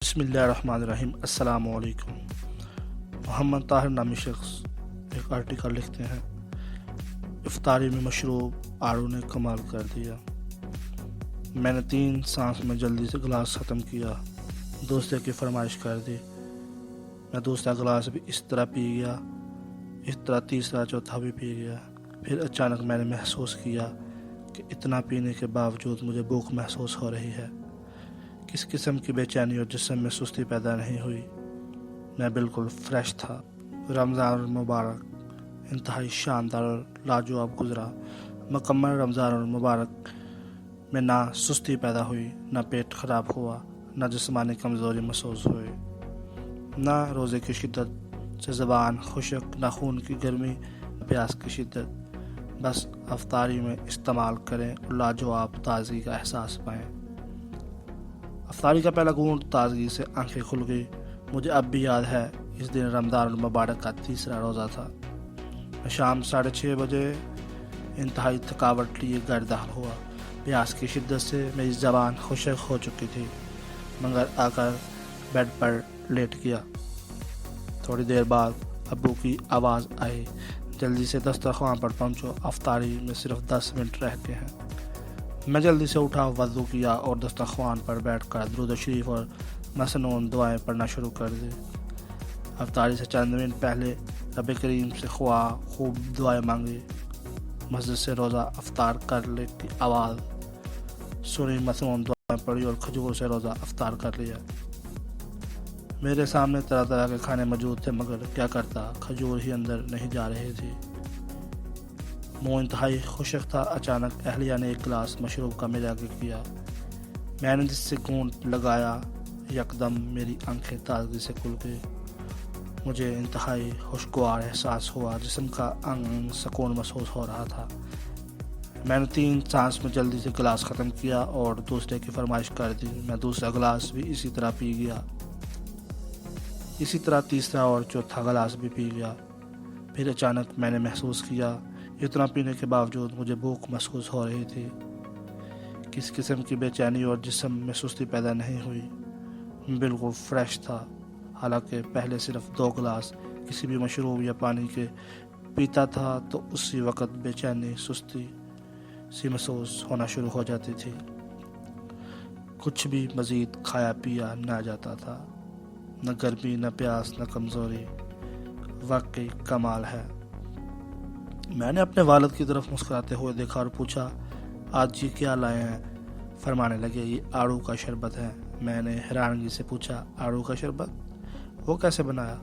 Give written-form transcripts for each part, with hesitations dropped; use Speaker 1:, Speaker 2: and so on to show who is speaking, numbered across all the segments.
Speaker 1: बिस्मिल्लाहिर्रहमानिर्रहीम। अस्सलाम वालेकुम। मोहम्मद ताहिर नामी शख्स एक आर्टिकल लिखते हैं, इफ्तारी में मशरूब आरू ने कमाल कर दिया। मैंने 3 सांस में जल्दी से गिलास ख़त्म किया। दूसरे की फरमाइश कर दी। मैं दूसरा गिलास भी इस तरह पी गया, इस तरह तीसरा चौथा भी पी गया। फिर अचानक मैंने महसूस किया कि इतना पीने के बावजूद मुझे भूख महसूस हो रही है। किस किस्म की बेचैनी और जिस्म में सुस्ती पैदा नहीं हुई। मैं बिल्कुल फ्रेश था। रमज़ान मुबारक इंतहाई शानदार और लाजवाब गुजरा। मुकम्मल रमज़ान मुबारक में ना सुस्ती पैदा हुई, ना पेट ख़राब हुआ, ना जिस्मानी कमज़ोरी महसूस हुई, ना रोज़े की शिद्दत से ज़बान खुशक, ना खून की गर्मी, प्यास की शिद्दत। बस अफ्तारी में इस्तेमाल करें और लाजवाब ताज़गी का एहसास पाएँ। अफ्तारी का पहला घूंट ताज़गी से आंखें खुल गई। मुझे अब भी याद है, इस दिन रमज़ान मुबारक का तीसरा रोज़ा था। मैं शाम 6:30 बजे इंतहाई थकावट लिए घर दाखिल हुआ। प्यास की शिद्दत से मेरी ज़बान खुशक हो चुकी थी, मगर आकर बेड पर लेट गया। थोड़ी देर बाद अब्बू की आवाज़ आई, जल्दी से दस्तरख़्वान पर पहुँचो, अफ्तारी में सिर्फ 10 मिनट रह गए हैं। मैं जल्दी से उठा, वज़ू किया और दस्तरख़्वान पर बैठकर दुरूद शरीफ और मसनून दुआएं पढ़ना शुरू कर दी। अफ्तारी से चंद मिनट पहले रब करीम से खूब दुआएं मांगी। मस्जिद से रोज़ा अफ्तार करने की आवाज़ सुनी, मसनून दुआएं पढ़ी और खजूर से रोज़ा अफ्तार कर लिया। मेरे सामने तरह तरह के खाने मौजूद थे, मगर क्या करता, खजूर ही अंदर नहीं जा रही थी। मुँह इंतहाई खुशक था। अचानक अहलिया ने एक गिलास मशरूब का मेरे आगे किया। मैंने जिससे घूंट लगाया, यकदम मेरी आंखें ताज़गी से खुल गई। मुझे इंतहाई खुशगवार एहसास हुआ, जिस्म का अंग सुकून महसूस हो रहा था। मैंने 3 सांस में जल्दी से गिलास ख़त्म किया और दूसरे की फरमाइश कर दी। मैं दूसरा गिलास भी इसी तरह पी गया। इसी तरह तीसरा और चौथा गिलास भी पी गया। फिर अचानक मैंने महसूस किया, इतना पीने के बावजूद मुझे भूख महसूस हो रही थी। किस किस्म की बेचैनी और जिस्म में सुस्ती पैदा नहीं हुई। बिल्कुल फ्रेश था। हालांकि पहले सिर्फ 2 गिलास किसी भी मशरूब या पानी के पीता था तो उसी वक्त बेचैनी, सुस्ती सी महसूस होना शुरू हो जाती थी। कुछ भी मज़ीद खाया पिया ना जाता था। न गर्मी, न प्यास, न कमज़ोरी। वाकई कमाल है। मैंने अपने वालिद की तरफ मुस्कुराते हुए देखा और पूछा, आज ये क्या लाए हैं? फरमाने लगे, ये आड़ू का शरबत है। मैंने हैरानगी से पूछा, आड़ू का शरबत? वो कैसे बनाया?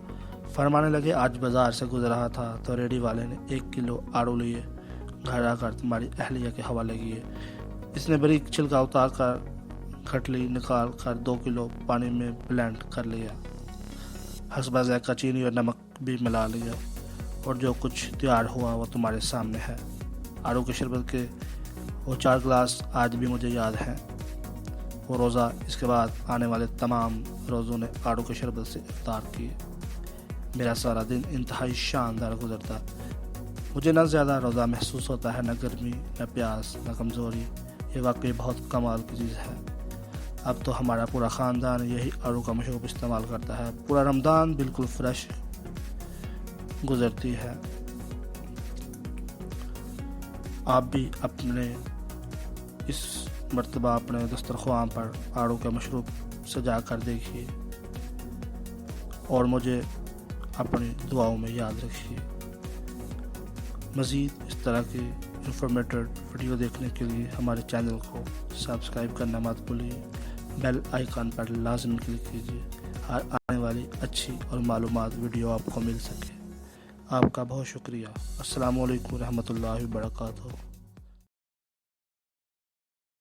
Speaker 1: फरमाने लगे, आज बाज़ार से गुजर रहा था तो रेडी वाले ने 1 किलो आड़ू लिए। घर आकर तुम्हारी अहलिया के हवाले किए। इसने बारीक छिलका उतार कर खटली निकाल कर 2 किलो पानी में ब्लेंड कर लिया। हस्बा ज़ायक़ा चीनी और नमक भी मिला लिया और जो कुछ तैयार हुआ वो तुम्हारे सामने है। आड़ू के शरबत के वो 4 गिलास आज भी मुझे याद हैं। वो रोज़ा, इसके बाद आने वाले तमाम रोज़ों ने आड़ू के शरबत से इफ्तार किए। मेरा सारा दिन इंतहाई शानदार गुजरता। मुझे न ज़्यादा रोज़ा महसूस होता है, न गर्मी, न प्यास, न कमज़ोरी। ये वाकई बहुत कमाल की चीज़ है। अब तो हमारा पूरा ख़ानदान यही आड़ू का मशरूब इस्तेमाल करता है। पूरा रमज़ान बिल्कुल फ्रेश गुजरती है। आप भी अपने इस मर्तबा अपने दस्तरख़्वान पर आड़ू का मशरूब सजा कर देखिए और मुझे अपनी दुआओं में याद रखिए। मज़ीद इस तरह की इंफॉर्मेटिव वीडियो देखने के लिए हमारे चैनल को सब्सक्राइब करना मत भूलिए। बेल आइकन पर लाज़मी क्लिक कीजिए, हर आने वाली अच्छी और मालूमात वीडियो आपको मिल सके। आपका बहुत शुक्रिया। अस्सलामु अलैकुम रहमतुल्लाहि व बरकातहू।